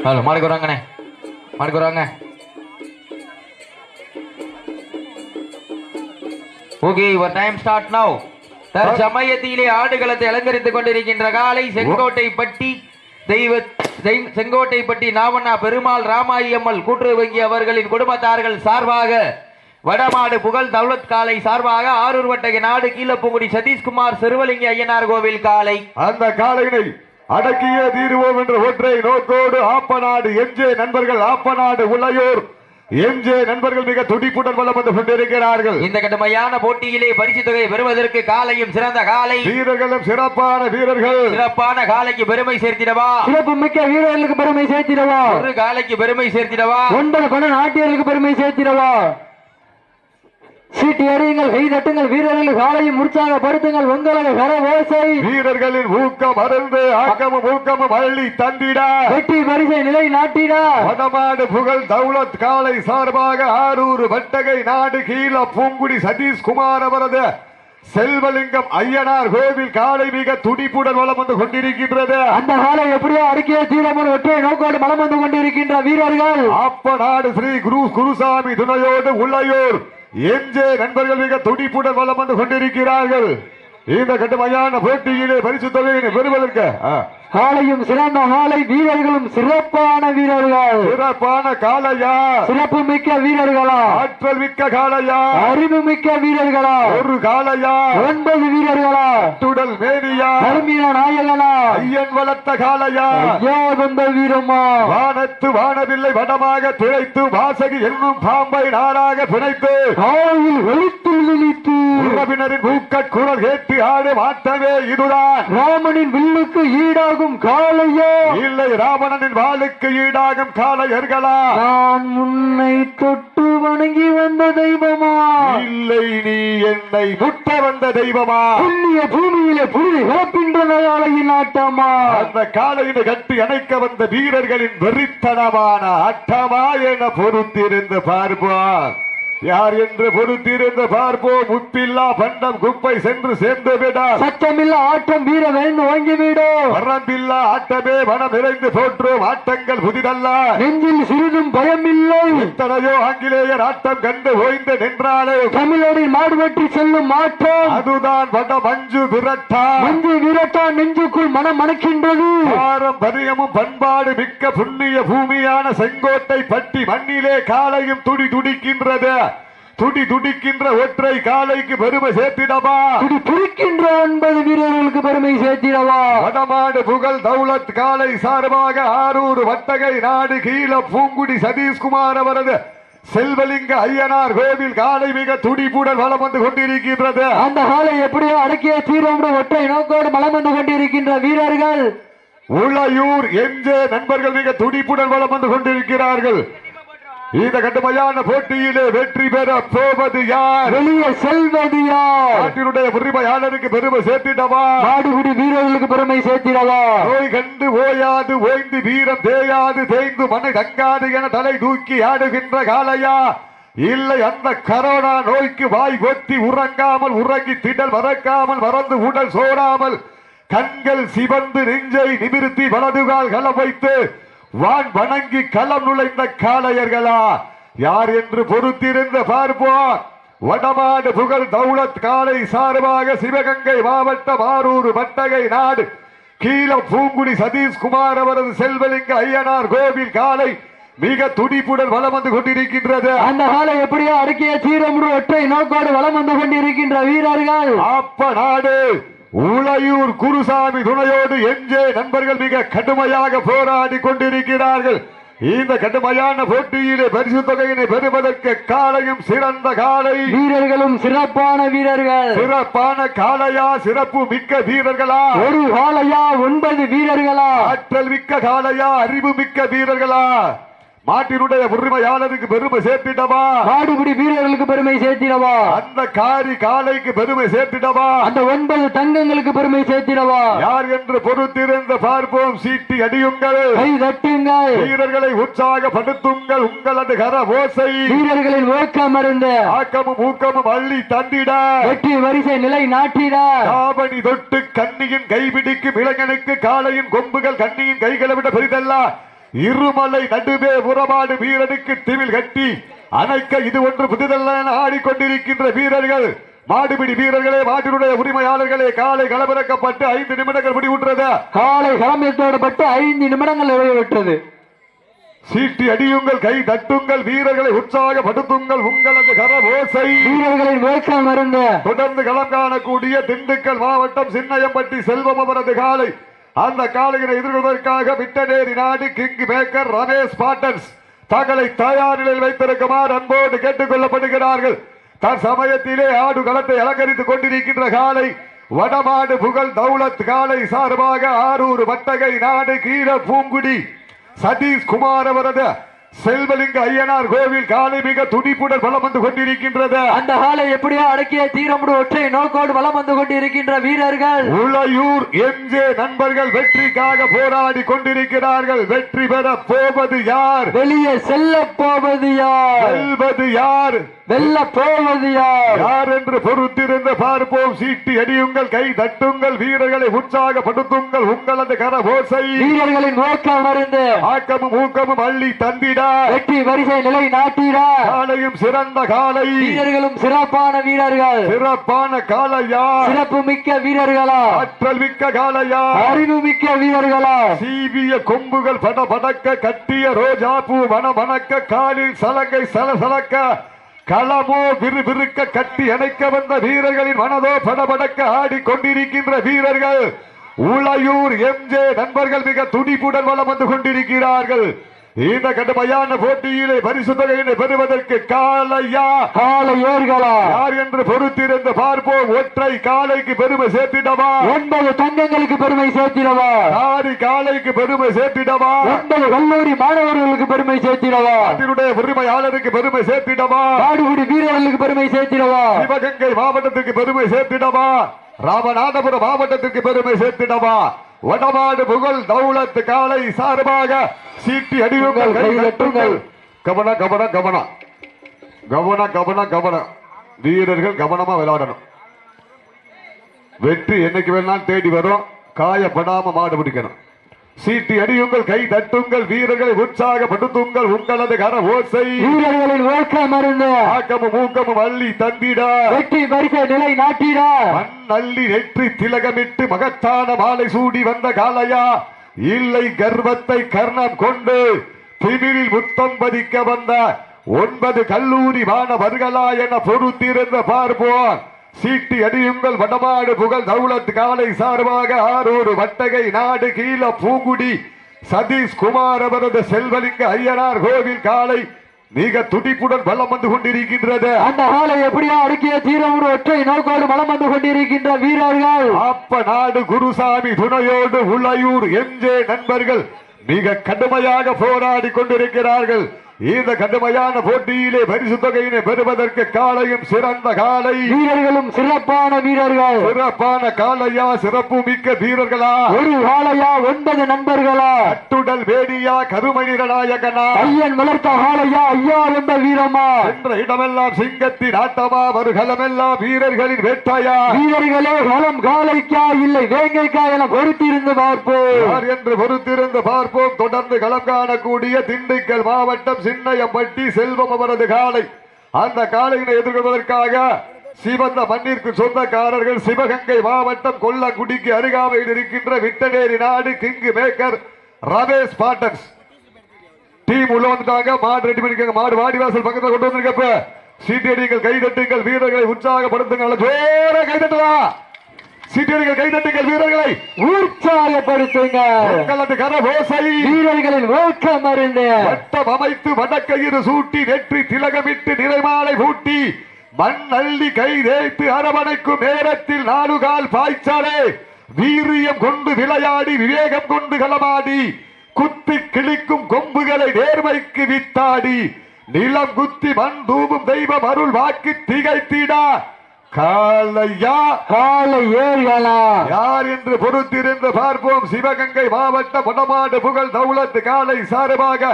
Hello மாடுக்கு வராங்கண்ணே, மாடுக்கு வராங்க. Okay, your time start now. தற்சமயத்திலே ஆடுகளத்தை அலங்கரித்துக் கொண்டிருக்கின்ற காலை செங்கோட்டைப்பட்டி செங்கோட்டைப்பட்டி நாவண்ணா பெருமாள் ராமாயம்மல் கூட்டுறவு வங்கி அவர்களின் குடும்பத்தார்கள் சார்பாக வடமாடு புகழ் தௌலத் காலை சார்பாக ஆரூர் வட்டக நாடு கீழப்பூங்குடி சதீஷ்குமார் சிறுவலிங்க ஐயனார் கோவில் காலை. அந்த காலையினை அடக்கிய தீருவோம் என்ற ஒற்றை நோக்கோடு ஆப்பநாடு எம்ஜே நண்பர்கள், ஆப்பநாடு உளையூர் எம்ஜே நண்பர்கள் மிக துடிப்புடன் வலம் வந்து கொண்டிருக்கிறார்கள். இந்த கடுமையான போட்டியிலே பரிசு தொகை பெறுவதற்கு காலையும் சிறந்த காலை, வீரர்களும் சிறப்பான வீரர்கள், சிறப்பான காலைக்கு பெருமை சேர்த்திடவா, சிறப்பு மிக்க வீரர்களுக்கு பெருமை சேர்த்திடவா, ஒரு காலைக்கு பெருமை சேர்த்திடவா, 9 பண நாட்டியர்களுக்கு பெருமை சேர்த்திடவா. சீட்டி அடியுங்கள், கை தட்டுங்கள், வீரர்கள் காலையும் உற்சாகப்படுத்துங்கள். உங்களது கர ஓசை வீரர்களின் ஊக்கம் அருந்து ஆக்கமும் ஊக்கமும் அள்ளி தந்திட வெற்றி பரிசை நிலை நாட்டிட வடமாடு புகழ் தௌலத் காலை சார்பாக ஆரூர் வட்டகை நாடு கீழ பூங்குடி சதீஷ்குமார் அவரது செல்வலிங்கம் ஐயனார் கோவில் காலை மிக துடிப்புடன் வலம் வந்து கொண்டிருக்கின்றது. அந்த காலை எப்படியோ அடக்கிய தீரமுன் ஒற்றை நோக்கோடு வலம் வந்து கொண்டிருக்கின்ற வீரர்கள் அப்பநாடு ஸ்ரீ குருசாமி துணையோடு உளையூர் எம்ஜே நண்பர்கள் மிக துடிப்புடன் வலம் வந்து கொண்டிருக்கிறார்கள். இந்த கடுமையான போட்டியிலே பரிசு தொகையினை பெறுவதற்கு காலையும் சிறந்த காலை, வீரர்களும் சிறப்பான வீரர்கள், சிறப்பான காலையா, சிறப்பு மிக்க வீரர்களா, ஆற்றல் மிக்க காலையா, அறிவு மிக்க வீரர்களா, ஒரு காலையா, 9 வீரர்களா, துடல் மேனியா, கருமீன நாயகனா, ஐயன் வளர்த்த காலையா, ஐயா வந்த வீரமா, வானத்து வானவில்லை வடமாக திரைத்து வாசகி என்னும் பாம்பை நாராக பிணைத்து காயில் வெளித்து விழித்து உறவினரின் ஊக்க குரல் கேட்டு ஆடு மாட்டவே இதுதான் ராமனின் வில்லுக்கு ஈடாகும் காளையோ, இல்லை ராவணனின் வாளுக்கு ஈடாகும் காளையர்களா, நான் உன்னை தொட்டு வணங்கி வந்த தெய்வமா, இல்லை நீ என்னை முட்ட வந்த தெய்வமா, புண்ணிய பூமியிலே புழுதி கிளப்பின்ற காளையின் ஆட்டமா, அந்த காளையினை கட்டி அணைக்க வந்த வீரர்களின் வெறித்தனமான ஆட்டமா என பொறுத்திருந்து பார்ப்போம். யார் என்று பொறுத்திருந்து பார்ப்போம். உப்பில்லா பண்டம் குப்பை சென்று சேர்ந்து விட, சத்தமில்லா ஆட்டம் வீர வேந்து வாங்கிவிடும், வரம்பில்லா ஆட்டமே மனம் நிறைந்து போற்றும். ஆட்டங்கள் புதிதல்ல, நெஞ்சில் சிறிதும் பயமில்லை, எத்தனையோ ஆங்கிலேயர் ஆட்டம் கண்டு ஓய்ந்து நின்றாலே தமிழரின் மாடுபற்றி செல்லும் ஆட்டம் அதுதான் வட மஞ்சு விரட்டா. மஞ்சு விரட்டா நெஞ்சுக்குள் மனம் மணக்கின்றது. பாரம்பரியமும் பண்பாடு மிக்க புண்ணிய பூமியான செங்கோட்டை பட்டி மண்ணிலே காலையும் துடி துடிக்கின்றது. துடி துடிக்கின்ற ஒற்றை காலைக்கு பெருமை சேர்த்திடவா, துடி துடிக்கின்ற 9 வீரர்களுக்கு பெருமை சேர்த்திடவா. வடமாடு புகழ் தௌலத் காலை சார்பாக ஆரூர் வட்டகை நாடு கீழ பூங்குடி சதீஷ்குமார் அவரது செல்வலிங்க ஐயனார் கோவில் காலை மிக துடிப்புடன் வலம் வந்து கொண்டிருக்கின்றது. அந்த காலை எப்படியோ அடக்கிய தீரோடு ஒற்றை நோக்கோடு வலம் வந்து கொண்டிருக்கின்ற வீரர்கள் உளையூர் எம்ஜே நண்பர்கள் மிக துடிப்புடன் வலம் வந்து கொண்டிருக்கிறார்கள். இந்த கடுமையான போட்டியிலே வெற்றி பெற போவது யார், வெளியே செல்வது யார், நாட்டினுடைய உரிமையாளருக்கு பெருமை சேர்த்திடவா, நாடுகுடி வீரர்களுக்கு பெருமை சேர்த்திடவா. நோய் கண்டு ஓயாது ஓய்ந்து வீரம் தேயாது தேய்ந்து மனை தங்காது என தலை தூக்கி ஆடுகின்ற காலையா, இல்லை அந்த கரோனா நோய்க்கு வாய் பொத்தி உறங்காமல் உறங்கி திடல் மறக்காமல் மறந்து உடல் சோடாமல் கண்கள் சிவந்து நெஞ்சை நிமிர்த்தி வலதுகால் களம் வைத்து வான் வணங்கி களம் நுழைந்த காளையர்களா, யார் என்று பொறுத்திருந்த பார்ப்போம். வடமாடு புகழ் தௌலத் காலை சார்பாக சிவகங்கை மாவட்டம் ஆரூர் வட்டகை நாடு கீழ பூங்குடி சதீஷ்குமார் அவரது செல்வலிங்க ஐயனார் கோவில் காலை மிக துடிப்புடன் வலம் வந்து கொண்டிருக்கின்றது. அந்த காலை எப்படியோ அடக்கிய தீரமுடு ஒற்றை நோக்கோடு வலம் வந்து கொண்டிருக்கின்ற வீரர்கள் அப்பநாடு உளையூர் குருசாமி துணையோடு எம்ஜே நண்பர்கள் மிக கடுமையாக போராடி கொண்டிருக்கிறார்கள். இந்த கடுமையான போட்டியிலே பரிசு தொகையினை பெறுவதற்கு காலையும் சிறந்த காலை, வீரர்களும் சிறப்பான வீரர்கள், சிறப்பான காலையா, சிறப்பு மிக்க வீரர்களா, ஒரு காலையா 9 வீரர்களா, ஆற்றல் மிக்க காலையா, அறிவு மிக்க வீரர்களா, மாட்டினுடைய உரிமையாளருக்கு பெருமை சேர்த்திடவா, நாடுகுடி வீரர்களுக்கு பெருமை சேர்த்திடவா, அந்த காரி காலைக்கு பெருமை சேர்த்திடவா, அந்த 9 தங்கங்களுக்கு பெருமை சேர்த்திடவா. யார் என்று பொறுத்திருந்து பார்ப்போம். சீட்டி அடியுங்கள், கை தட்டுங்கள், வீரர்களை உற்சாகப்படுத்துங்கள். உங்களது கர ஓசை வீரர்களின் ஊக்கம் அருந்த ஆக்கமும் ஊக்கமும் அள்ளி தந்திட வெற்றி வரிசை நிலை நாட்டிட காவணி தொட்டு கண்ணியின் கைபிடிக்கும் இளைஞனுக்கு காலையின் கொம்புகள் கண்ணியின் கைகளை விட பெரிதல்ல. இருமலை நடுவே உறவாடு வீரனுக்கு திமில் கட்டி அணைக்க இது ஒன்று புதிதல்ல என ஆடிக்கொண்டிருக்கின்ற வீரர்கள் மாடுபிடி வீரர்களே, மாட்டினுடைய உரிமையாளர்களே, காலை களமிறக்கப்பட்டு 5 நிமிடங்கள் முடிவுற்றது. காலை களமிறக்கப்பட்டு 5 நிமிடங்கள் நிறைவேற்றது. சீட்டி அடியுங்கள், கை தட்டுங்கள், வீரர்களை உற்சாகப்படுத்துங்கள், உங்களது கரவோசை வீரர்களின் வேக்கம் மருந்து. தொடர்ந்து களம் காணக்கூடிய திண்டுக்கல் மாவட்டம் சின்னையம்பட்டி செல்வம் அவரது காலை. அந்த காலையினை எதிர்கொள்வதற்காக விட்டநேரி நாடு கிங் மேக்கர் ரமேஷ் பாட்டன்ஸ் தங்களை தயார் நிலையில் வைத்திருக்குமாறு அன்போடு கேட்டுக் கொள்ளப்படுகிறார்கள். தற்சமயத்திலே ஆடு களத்தை அலங்கரித்துக் கொண்டிருக்கின்ற காலை வடமாடு புகழ் தௌலத் காலை சார்பாக ஆரூர் வட்டகை நாடு கீழ பூங்குடி சதீஷ் குமார் அவரது செல்வலிங்க ஐயனார் கோவில் காலை மிக துடிப்புடன் வலம் வந்து கொண்டிருக்கின்றது. அந்த காலை எப்படியோ அடக்கிய தீரமுடு ஒற்றை நோக்கோடு வலம் வந்து கொண்டிருக்கின்ற வீரர்கள் உளையூர் எம்ஜே நண்பர்கள் வெற்றிக்காக போராடி கொண்டிருக்கிறார்கள். வெற்றி பெற போவது யார்? வெளியே செல்ல போவது யார்? வெல்வது யார்? வெல்ல போவது யார்? யார் என்று பொறுத்திருந்து பார்ப்போம். சீட்டி அடியுங்கள், கை தட்டுங்கள், வீரர்களை உற்சாகப்படுத்துங்கள், உங்களது கரவோசை வீரர்களின் நோக்கம் அறிந்து ஆக்கமும் ஊக்கமும் அள்ளி தந்திட வெற்றி வரிசை நிலை நாட்டிடா. காலையும் சிறந்த காலை, வீரர்களும் சிறப்பான வீரர்கள். சிறப்பான காலையா? சிறப்பு மிக்க வீரர்களா? ஆற்றல் மிக்க காலையா? அறிவு மிக்க வீரர்களா? சீவிய கொம்புகள் பட படக்க, கட்டிய ரோஜா பூ மன மணக்க, காலில் சலங்கை சலசலக்க, களமோ விறுவிறுக்க கட்டி அணைக்க வந்த வீரர்களின் மனதோ படபடக்க ஆடிக்கொண்டிருக்கின்ற வீரர்கள் உளையூர் எம்ஜே நண்பர்கள் மிக துடிப்புடன் வலம் வந்து கொண்டிருக்கிறார்கள். இந்த கடுமையான போட்டியிலே பரிசு தொகையினை பெறுவதற்கு காலையா காலை ஏர்களா யார் என்று பொறுத்திருந்து பார்ப்போம். ஒற்றை காலைக்கு பெருமை சேர்த்திடவா? 9 தங்கங்களுக்கு பெருமை சேர்த்திடவா? 6 காலைக்கு பெருமை சேர்த்திடவா? 9 கல்லூரி மாணவர்களுக்கு பெருமை சேர்த்திடவா? அதனுடைய உரிமையாளருக்கு பெருமை சேர்த்திடவா? நாடுகுடி வீரர்களுக்கு பெருமை சேர்த்திடவா? சிவகங்கை மாவட்டத்திற்கு பெருமை சேர்த்திடவா? ராமநாதபுரம் மாவட்டத்திற்கு பெருமை சேர்த்திடவா? வடமாடு புகழ் தௌலத் காலை சார்பாக சீட்டி அடியுங்கள், கை தட்டுங்கள். கவன கவன கவன கவன கவன கவன வீரர்கள் கவனமா விளையாடணும். வெற்றி என்னைக்கு வேணாலும் தேடி வரும். காயப்படாம மாடு பிடிக்கணும். சீட்டி அடியுங்கள், கை தட்டுங்கள், வீரர்களை உற்சாகப்படுத்துங்கள், உங்களது கர ஓசை வீரர்களின் ஓக்கம் அருந்து ஆக்கமும் ஊக்கமும் அள்ளி தந்திட வெற்றி வரிசை நிலை நாட்டிட மண் அள்ளி நெற்றி திலகமிட்டு மகத்தான மாலை சூடி வந்த காலையா? இல்லை கர்வத்தை கர்ணம் கொண்டு திமிரில் முத்தம் பதிக்க வந்த 9 கல்லூரி மாணவர்களா என பொறுத்திருந்த பார்ப்போம். சீட்டி அடியுங்கள், வடமாடு புகழ் தௌலத் காலை சார்பாக ஆரூர் வட்டகை நாடு கீழ பூங்குடி சதீஷ் குமார் அவரது செல்வலிங்க ஐயனார் கோவில் காலை மிக துடிப்புடன் வலம் வந்து கொண்டிருக்கின்றது. அந்த காலை எப்படியோ அடக்கிய தீரமுடு ஒற்றை நோக்கோடு வலம் வந்து கொண்டிருக்கின்ற வீரர்கள் அப்ப நாடு குருசாமி துணையோடு உளையூர் எம்ஜே நண்பர்கள் மிக கடுமையாக போராடி கொண்டிருக்கிறார்கள். இந்த கடுமையான போட்டியிலே பரிசு தொகையினை பெறுவதற்கு காலையும் சிறந்த காலை, வீரர்களும் சிறப்பான வீரர்கள். சிறப்பான காலையா? சிறப்பு மிக்க வீரர்களா? ஒரு காலையா? 9 நண்பர்களா? கட்டுடல் வேடியா? கருமணி நாயகனா? ஐயன் வளர்த்த காலையா? ஐயா என்ற வீரமா? என்ற இடமெல்லாம் சிங்கத்தின் ஆட்டமா? வருகளமெல்லாம் வீரர்களின் வேட்டையா? வீரர்களே களம் காலைக்கா இல்லை வேங்கைக்கா என பொறுத்திருந்து பார்ப்போம். யார் என்று பொறுத்திருந்து பார்ப்போம். தொடர்ந்து களம் காணக்கூடிய திண்டுக்கல் மாவட்டம் சின்னையம்பட்டி செல்வம் அவரது காலை. அந்த காலையினை எதிர்கொள்வதற்காக சிவந்த மண்ணிற்கு சொந்தக்காரர்கள் சிவகங்கை மாவட்டம் கொல்லங்குடிக்கு அருகாமையில் இருக்கின்ற விட்டநேரி நாடு king maker Ramesh patents team உள்ள வந்துட்டாங்க. மாடு ரெடி பண்ணிக்கங்க. மாடு வாடிவாசல் பக்கத்தில் கொண்டு வந்திருக்கப்ப சீட்டடிகள், கை தட்டுங்கள், வீரர்களை உற்சாகப்படுத்துங்கள். ஜோர கை தட்டுவா. சீட்டடிகள், கை தட்டுங்கள், வீரர்களை உற்சாகப்படுத்துங்கள். உங்களது கரவோசை வீரர்களின் ஊக்கம் அறிந்து வட்டம் அமைத்து வடக்கயிறு சூட்டி நெற்றி திலகமிட்டு நிறைமாலை பூட்டி மண் அள்ளி கை தேய்த்து அரவணைக்கும் நேரத்தில் 4 கால் பாய்ச்சாலே வீரியம் கொண்டு விளையாடி விவேகம் கொண்டு களமாடி குத்தி கிழிக்கும் கொம்புகளை நேர்மைக்கு வித்தாடி நிலம் குத்தி மண் தூவும் தெய்வம் அருள் வாக்கு திகைத்திடா காலையா காலை ஏர்களா யார் என்று பொறுத்திருந்து பார்ப்போம். சிவகங்கை மாவட்ட வடமாடு புகழ் தௌலத் காலை சார்பாக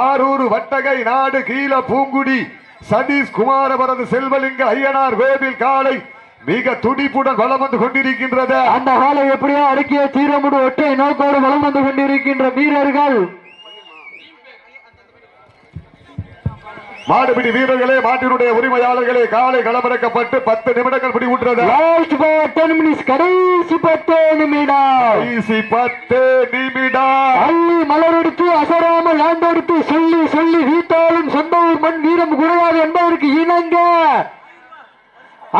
ஆரூர் வட்டகை நாடு கீழ பூங்குடி சதீஷ் குமார் அவரது செல்வலிங்க ஐயனார் கோவில் காலை மிக துடிப்புடன் வலம் வந்து கொண்டிருக்கின்றது. அந்த காலை எப்படியோ அடக்கிய தீரமுடு ஒற்றை நோக்கோடு வலம் வந்து கொண்டிருக்கின்ற வீரர்கள் மாடுபிடி வீரர்களே, மாட்டினுடைய உரிமையாளர்களே, காலை களமிறக்கப்பட்டு 10 நிமிடங்கள் முடிவுற்றது. கடைசி 10 நிமிடம் அள்ளி மலரெடுத்து அசராமல் ஆண்டெடுத்து சொல்லி சொல்லி வீட்டாலும் சொந்த ஊர் மண் வீரம் குறையாது என்பதற்கு இணங்க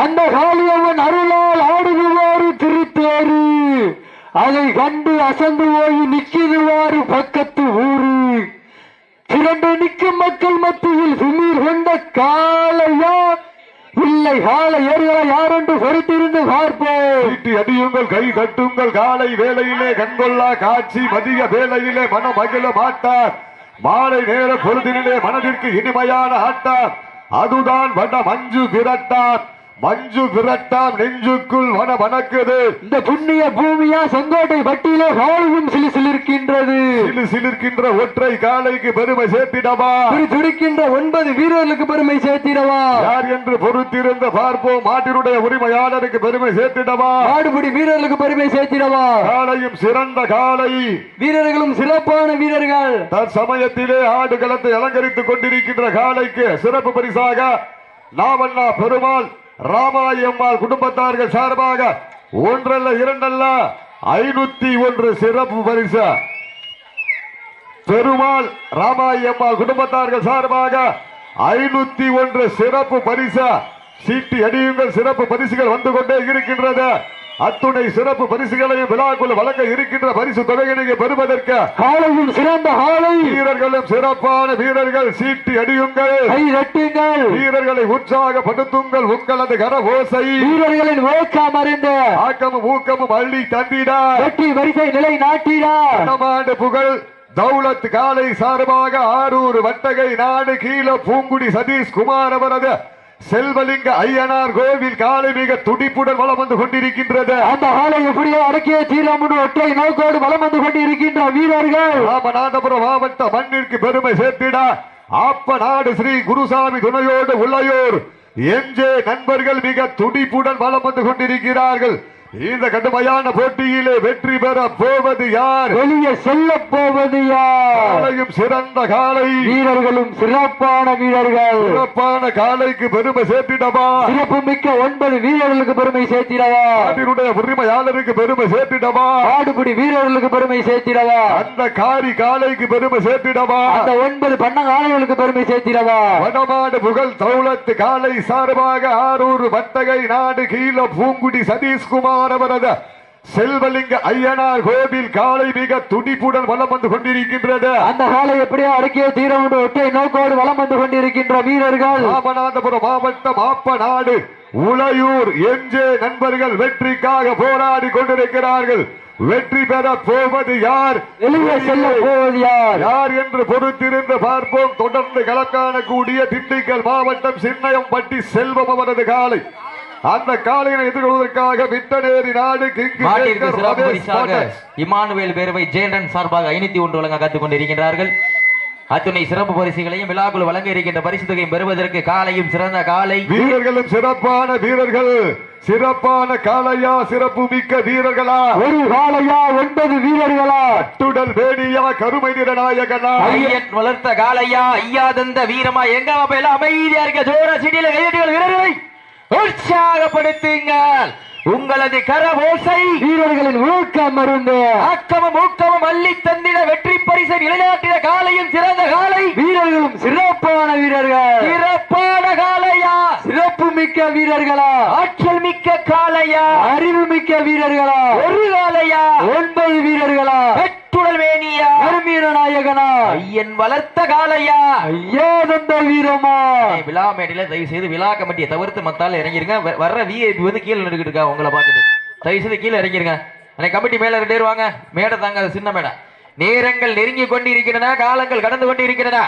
அந்த காளியவன் அருளால் ஆடுகுவாறு திருத்தேறு அதை கண்டு அசந்து போய் நிற்குதுவாறு பக்கத்து ஊரு திரண்டு நிற்கும் மக்கள் மத்தியில் சுமீர் கொண்ட காளையா இல்லை காலை ஏறுகளை யாரென்று பொறுத்திருந்து பார்ப்போம். சீட்டி அடியுங்கள், கை தட்டுங்கள், காலை வேளையிலே கண்கொள்ளா காட்சி, மதிய வேளையிலே மனம் மகிழ மாட்டார், மாலை நேர பொழுதினிலே மனதிற்கு இனிமையான ஆட்டார், அதுதான் வட மஞ்சு விரட்டார். மஞ்சு விரட்டாம் நெஞ்சுக்குள் வன வணக்குது. இந்த புண்ணிய பூமியா செங்கோட்டை பட்டியிலே காலையும் சிலிர்க்கின்றது. சிலிர்க்கின்ற ஒற்றை காலைக்கு பெருமை சேர்த்திடவா, துடிக்கின்ற 9 வீரர்களுக்கு பெருமை சேர்த்திடவா, யார் என்று பொறுத்திருந்த பார்ப்போம். மாட்டினுடைய உரிமையாளருக்கு பெருமை சேர்த்திடவா, ஆடுபடி வீரர்களுக்கு பெருமை சேர்த்திடவா. காலையும் சிறந்த காலை, வீரர்களும் சிறப்பான வீரர்கள். தற்சமயத்திலே ஆடுகளத்தை அலங்கரித்துக் கொண்டிருக்கின்ற காலைக்கு சிறப்பு பரிசாக நாவண்ணா பெருமாள் ராமாயம்மாள் குடும்பத்தார்கள் சார்பாக 1 அல்ல 2 அல்ல 501 சிறப்பு பரிசு. பெருமாள் ராமாயம்மாள் குடும்பத்தார்கள் சார்பாக 501 சிறப்பு பரிசு. சீட்டி அடியுங்கள், சிறப்பு பரிசுகள் வந்து கொண்டே இருக்கின்றது. அத்துணை சிறப்பு பரிசுகளையும் விழாக்குள் வழங்க இருக்கின்ற பரிசு தொகையினை பெறுவதற்கு காலையும் சிறந்த காலை, வீரர்களும் சிறப்பான வீரர்கள். சீட்டி அடியுங்கள், வீரர்களை உற்சாகப்படுத்துங்கள். உங்களது கர ஓசை வீரர்களின் ஓக்கம் அறிந்து ஆக்கமும் ஊக்கமும் அள்ளி தந்திட வெற்றி வரிசை நிலை நாட்டிட வடமாடு புகழ் தௌலத் காலை சார்பாக ஆரூர் வட்டகை நாடு கீழ பூங்குடி சதீஷ் குமார் அவரது செல்வலிங்க ஐயனார் கோவில் காலை மிக துடிப்புடன் வளம் வந்து கொண்டிருக்கின்றது. அந்த காலை எப்படியோ அடக்கிய தீரமுடு ஒற்றை நோக்கோடு வளம் வந்து கொண்டிருக்கின்ற வீரர்கள் ராமநாதபுரம் மாவட்ட மண்ணிற்கு பெருமை சேர்த்திட ஆப்ப நாடு ஸ்ரீ குருசாமி துணையோடு உள்ளையோர் எஞ்சே நண்பர்கள் மிக துடிப்புடன் வளம் வந்து கொண்டிருக்கிறார்கள். இந்த கடுமையான போட்டியிலே வெற்றி பெற போவது யார், வெளியே செல்ல போவது யார்? காலையும் சிறந்த காலை, வீரர்களும் சிறப்பான வீரர்கள். சிறப்பான காலைக்கு பெருமை சேர்த்திடவா, சிறப்பு மிக்க 9 வீரர்களுக்கு பெருமை சேர்த்திடவா, நாட்டினுடைய உரிமையாளருக்கு பெருமை சேர்த்திடவா, ஆடுபடி வீரர்களுக்கு பெருமை சேர்த்திடவா, அந்த காரி காலைக்கு பெருமை சேர்த்திடவா, அந்த 9 பண்ணங்காலைகளுக்கு பெருமை சேர்த்திடவா. வடமாடு புகழ் தௌலத்து காலை சார்பாக ஆரூர் வட்டகை நாடு கீழ பூங்குடி சதீஷ்குமார் அவரது செல்வலிங்க ஐயனார் கோவில் காலை மிக துடிப்புடன் வலம் வந்து கொண்டிருக்கின்றது. அந்த காலை எப்படியோ அடக்கிய தீரமுடு ஒற்றை நோக்கோடு வலம் வந்து கொண்டிருக்கின்ற வீரர்கள் ராமநாதபுரம் மாவட்டம் ஆப்ப நாடு உளையூர் எம்ஜே நண்பர்கள் வெற்றிக்காக போராடி கொண்டிருக்கிறார்கள். வெற்றி பெற போவது யார், வெளியே செல்ல போவது யார், யார் என்று பொறுத்திருந்து பார்ப்போம். தொடர்ந்து களக்காணக்கூடிய திண்டுக்கல் மாவட்டம் சின்னயம்பட்டி செல்வம் அவரது காலை. அந்த காலையை எதிர்கொள்வதற்காக விட்டநேரி நாடு இமானுவேல் பேரவை ஜெயலன் சார்பாக 501 வழங்க காத்துக் கொண்டிருக்கின்றார்கள். அத்துணை சிறப்பு பரிசுகளையும் விழாக்குள் வழங்க இருக்கின்ற பரிசு தொகையும் பெறுவதற்கு காலையும் சிறந்த காலை, வீரர்களும் சிறப்பான வீரர்கள். சிறப்பான காலையா, சிறப்பு மிக்க வீரர்களா, ஒரு காலையா 9 வீரர்களா, அட்டுடல் வேணியா, கருமை நிற நாயகனா, ஐயன் வளர்த்த காலையா, ஐயாதந்த வீரமா, எங்க அமைதியா இருக்க ஜோர சிடியில கையடிகள் வீரர்களை உற்சாகப்படுத்துங்கள். உங்களது கரவோசை வீரர்களின் ஊக்கம் மருந்து ஆக்கமும் ஊக்கமும் அள்ளி தந்திட வெற்றி பரிசை நிலைநாட்டின காலையும் சிறந்த காலை, வீரர்களும் சிறப்பான வீரர்கள். சிறப்பான காலையா, சிறப்பு மிக்க வீரர்களா, ஆற்றல் மிக்க காலையா, அறிவு மிக்க வீரர்களா, ஒரு காலையா 9 வீரர்களா, வெட்டுடல் வேணியா, கருமீர நாயகனா, ஐயன் வளர்த்த காலையா, ஐயாதந்த வீரமா. விழா மேடையில தயவு செய்து விழா கமிட்டியை தவிர்த்து மத்தால இறங்கிருங்க. வர்ற விஐபி வந்து கீழே நின்றுகிட்டு இருக்கா, உங்களை பார்த்துட்டு தயவு செய்து கீழே இறங்கிருங்க. கமிட்டி மேல 2 பேர் வாங்க. மேடை தாங்க, சின்ன மேடை. நேரங்கள் நெருங்கி கொண்டு இருக்கின்றன, காலங்கள் கடந்து கொண்டு இருக்கின்றன.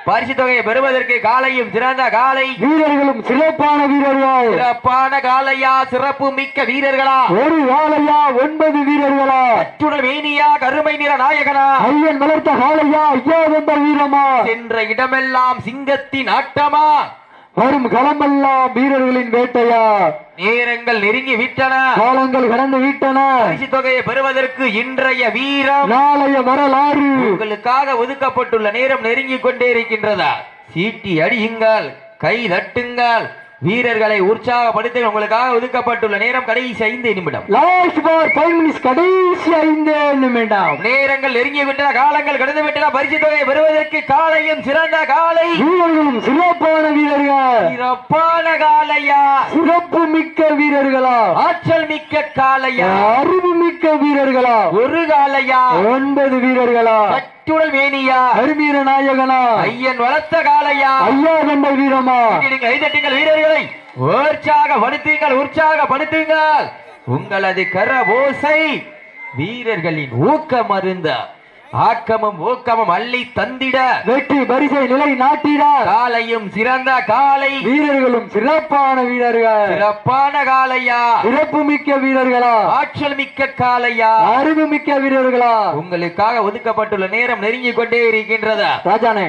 பரிசு தொகையை பெறுவதற்கு காலையும் சிறந்த காலை, வீரர்களும் சிறப்பான வீரர்கள். சிறப்பான காலையா, சிறப்பு மிக்க வீரர்களா, ஒரு காலையா 9 வீரர்களா, அச்சுடல் வேணியா, கருமை நிற நாயகனா, ஐயன் வளர்த்த காலையா, ஐயாதந்த வீரமா, சென்ற இடமெல்லாம் சிங்கத்தின் ஆட்டமா, வரும் களமெல்லாம் வீரர்களின் வேட்டையா. நேரங்கள் நெருங்கி விட்டன, காலங்கள் கடந்து விட்டன. பரிசு தொகையை பெறுவதற்கு இன்றைய வீரம், நாளைய வரலாறு. உங்களுக்காக ஒதுக்கப்பட்டுள்ள நேரம் நெருங்கி கொண்டே இருக்கின்றதா? சீட்டி அடியுங்கள், கை தட்டுங்கள், வீரர்களை உற்சாகப்படுத்த உங்களுக்காக ஒதுக்கப்பட்டுள்ள நேரம் கடைசி 5 நிமிடம். லாஸ்ட் பார் 5 மினிட்ஸ், கடைசி 5 நிமிடம். நேரங்கள் நெருங்கி விட்டன, காலங்கள் கடந்து விட்டன. பரிசு தொகையை பெறுவதற்கு காலையும் சிறந்த காலை, வீரர்களும் சிறப்பான வீரர்கள். சிறப்பான காலையா, சிறப்பு மிக்க வீரர்களா, ஆற்றல் மிக்க காலையா, அறிவு மிக்க வீரர்களா, ஒரு காலையா, 9 வீரர்களா, கட்டுடல் மேனியா, கருமீர நாயகனா, ஐயன் வளர்த்த காலையா, ஐயா கண்ட வீரமா. கைதட்டுங்கள், வீரர்களை உற்சாகப்படுத்துங்கள், உற்சாகப்படுத்துங்கள். உங்களது கரவோசை வீரர்களின் ஊக்கம் அருந்த ஆக்கமும் ஊக்கமும் அள்ளி தந்திட வெற்றி பரிசை நிலை நாட்டிட காலையும் சிறந்த காலை, வீரர்களும் சிறப்பான வீரர்கள். சிறப்பான காலையா, சிறப்பு மிக்க வீரர்களா, ஆற்றல் மிக்க காலையா, அறிவு மிக்க வீரர்களா. உங்களுக்காக ஒதுக்கப்பட்டுள்ள நேரம் நெருங்கிக் கொண்டே இருக்கின்றது. ராஜானே,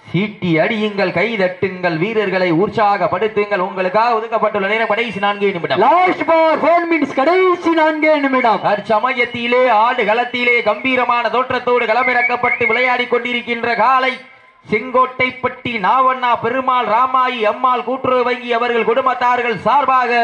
சீட்டி அடியுங்கள், கை தட்டுங்கள், வீரர்களை உற்சாகப்படுத்துங்கள். உங்களுக்காக ஒதுக்கப்பட்டுள்ள நேரம் கடைசி 4 நிமிடம். லாஸ்ட் பார் 4 மினிட்ஸ், கடைசி 4 நிமிடம். அச்சமயத்திலே ஆடு களத்திலே கம்பீரமான தோற்றத்தோடு களமிறக்கப்பட்டு விளையாடி கொண்டிருக்கின்ற காலை செங்கோட்டைப்பட்டி நாவண்ணா பெருமாள் ராமாயி அம்மாள் கூட்டுறவு வங்கி அவர்கள் குடும்பத்தார்கள் சார்பாக,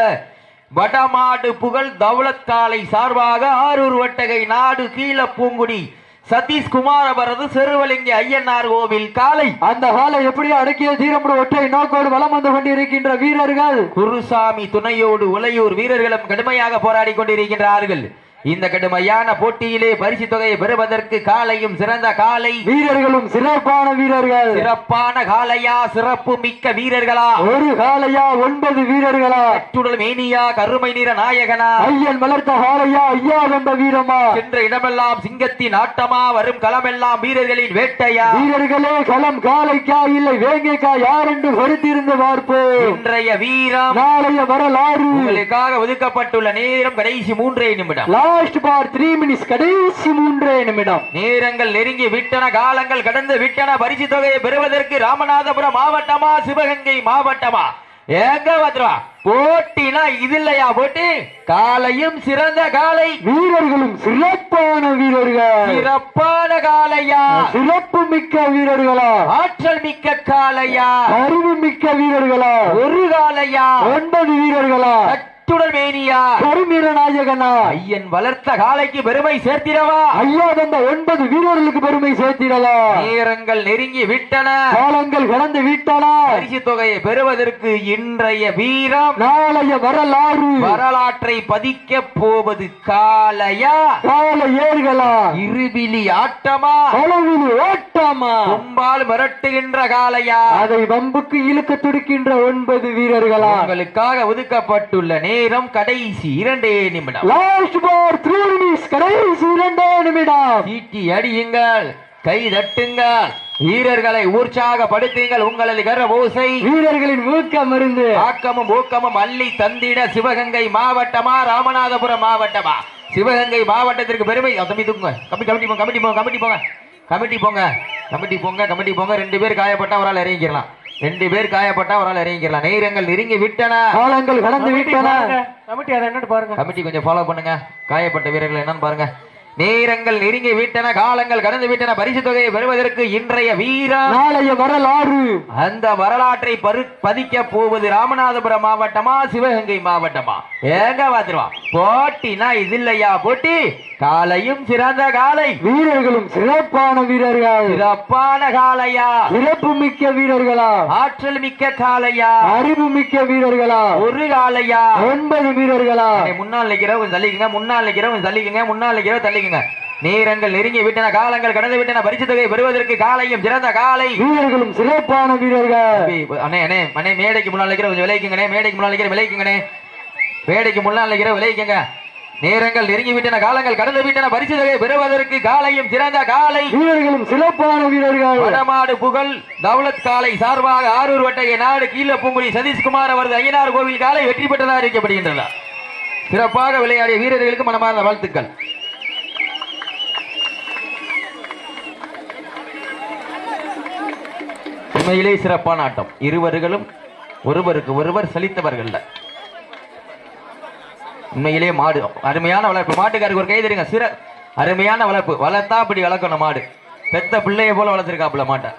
வடமாடு புகழ் தௌலத் காலை சார்பாக, ஆரூர் வட்டகை நாடு கீழப்பூங்குடி சதீஷ்குமார் அவரது செருவலிங்க ஐயனார் கோவில் காலை. அந்த காலை எப்படியோ அடக்கிய தீரமுடு ஒற்றை நோக்கோடு வலம் வந்து கொண்டிருக்கின்ற வீரர்கள் குருசாமி துணையோடு உலையூர் வீரர்களும் கடுமையாக போராடி கொண்டிருக்கின்றார்கள். இந்த கடுமையான போட்டியிலே பரிசு தொகையை பெறுவதற்கு காலையும் சிறந்த காலை, வீரர்களும் சிறப்பான வீரர்கள். சிறப்பான காலையா, சிறப்பு மிக்க வீரர்களா, ஒரு காலையா, 9 வீரர்களா, கட்டுடல் மேனியா, கருமை நிற நாயகனா, ஐயன் வளர்த்த காலையா, ஐயா கண்ட வீரமா. சென்ற இடமெல்லாம் சிங்கத்தின் ஆட்டமா, வரும் களமெல்லாம் வீரர்களின் வேட்டையா. வீரர்களே, களம் காலைக்கா இல்லை வேங்கைக்கா, யார் என்று பொறுத்திருந்து பார்ப்போம். இன்றைய வீரம், நாளைய வரலாறு. உங்களுக்காக ஒதுக்கப்பட்டுள்ள நேரம் கடைசி 3 நிமிடம். லாஸ்ட் பார் 3 மினிட்ஸ், கடைசி 3 நிமிடம். நேரங்கள் நெருங்கி விட்டன, காலங்கள் கடந்து விட்டன. பரிசு தொகையை பெறுவதற்கு ராமநாதபுரம் மாவட்டமா, சிவகங்கை மாவட்டமா, எங்க வந்துருவா போட்டினா இது இல்லையா போட்டி? காலையும் சிறந்த காலை, வீரர்களும் சிறப்பான வீரர்கள். சிறப்பான காலையா, சிறப்பு மிக்க வீரர்களா, ஆற்றல் மிக்க காலையா, அறிவு மிக்க வீரர்களா, ஒரு காலையா, 9 வீரர்களா, கட்டுடல் மேனியா, கருமீர நாயகனா, ஐயன் வளர்த்த காலைக்கு பெருமை சேர்த்திடவா, ஐயா தந்த 9 வீரர்களுக்கு பெருமை சேர்த்திடலாம். நேரங்கள் நெருங்கி விட்டன, காலங்கள் கடந்து விட்டன. பரிசு தொகையை பெறுவதற்கு இன்றைய வீரம், நாளைய வரலாறு. வரலாற்றை பதிக்க போவது காலையா, கால ஏர்களா, இருபிலி ஆட்டமா, அளவில் ஓட்டமா, கும்பால் மிரட்டுகின்ற காலையா, அதை வம்புக்கு இழுக்க துடிக்கின்ற 9 வீரர்களா. உங்களுக்காக ஒதுக்கப்பட்டுள்ள நேரம் கடைசி 2 நிமிடம். லாஸ்ட் பார் 3 மினிட்ஸ், கடைசி 2 நிமிடம். சீட்டி அடியுங்கள், கை தட்டுங்கள், வீரர்களை உற்சாகப்படுத்துங்கள். உங்களது கரவோசை வீரர்களின் ஊக்கம் இருந்து ஆக்கமும் ஊக்கமும் அள்ளி தந்திட சிவகங்கை மாவட்டமா, ராமநாதபுரம் மாவட்டமா? சிவகங்கை மாவட்டத்திற்கு பெருமை. தம்பி தூக்குங்க, கமிட்டி போங்க, கமிட்டி போங்க, கமிட்டி போங்க, கமிட்டி போங்க, கமிட்டி போங்க, கமிட்டி போங்க. 2 பேர் காயப்பட்டா ஒரு ஆள் இறங்கிக்கலாம், 2 பேர் காயப்பட்டா ஒரு ஆள் இறங்கிக்கலாம். நேரங்கள் நெருங்கி விட்டன, காலங்கள் கடந்து விட்டன. கமிட்டி அதை என்னன்னு பாருங்க. கமிட்டி கொஞ்சம் ஃபாலோ பண்ணுங்க, காயப்பட்ட வீரர்கள் என்னன்னு பாருங்க. நேரங்கள் நெருங்கி விட்டன, காலங்கள் கடந்து விட்டன. பரிசு தொகையை பெறுவதற்கு இன்றைய வீரம், நாளைய வரலாறு. அந்த வரலாற்றை பதிக்க போவது ராமநாதபுரம் மாவட்டமா, சிவகங்கை மாவட்டமா? ஏங்க பாத்துருவா போட்டினா இது இல்லையா போட்டி? காலையும் சிறந்த காலை, வீரர்களும் சிறப்பான வீரர்கள். சிறப்பான காலையா, சிறப்பு மிக்க வீரர்களா, ஆற்றல் மிக்க காலையா, அறிவு மிக்க வீரர்களா, ஒரு காலையா, 9 வீரர்களா. முன்னால் நிக்கிறவங்க தள்ளிக்குங்க, முன்னால் நிக்கிறவங்க தள்ளிக்குங்க, முன்னால் நிக்கிறவங்க தள்ளிக்குங்க. நேரங்கள் நெருங்கி விட்டன, காலங்கள் கடந்து விட்டன. பரிசு தொகை பெறுவதற்கு காலையும் சிறந்த காலை, வீரர்களும் சிறப்பான வீரர்கள். அண்ணே அண்ணே அண்ணே, மேடைக்கு முன்னால் நிக்கிற கொஞ்சம் விளைக்குங்கண்ணே, மேடைக்கு முன்னால் நிக்கிற விளைக்குங்கண்ணே, மேடைக்கு முன்னால் நிக்கிற விளைக்குங்க. நேரங்கள் நெருங்கி விட்டன, காலங்கள் கடந்து விட்டன. பரிசு தொகை பெறுவதற்கு காலையும் சிறந்த காலை, வீரர்களும் சிறப்பான வீரர்கள். வடமாடு புகழ் தௌலத் காலை சார்பாக, ஆரூர் வட்டகை நாடு கீழப்பூங்குடி சதீஷ்குமார் அவரது ஐயனார் கோவில் காலை வெற்றி பெற்றதாக அறிவிக்கப்படுகின்றன. சிறப்பாக விளையாடிய வீரர்களுக்கு மனமார்ந்த வாழ்த்துக்கள். உண்மையிலே சிறப்பான ஆட்டம், இருவர்களும் ஒருவருக்கு ஒருவர் சலித்தவர்கள். உண்மையிலே மாடு அருமையான வளர்ப்பு, மாட்டுக்காருக்கு ஒரு கை தருங்க. அருமையான வளர்ப்பு, வளர்த்தா அப்படி வளர்க்கணும். மாடு பெத்த பிள்ளைய போல வளர்த்திருக்காப்புல மாட்டை.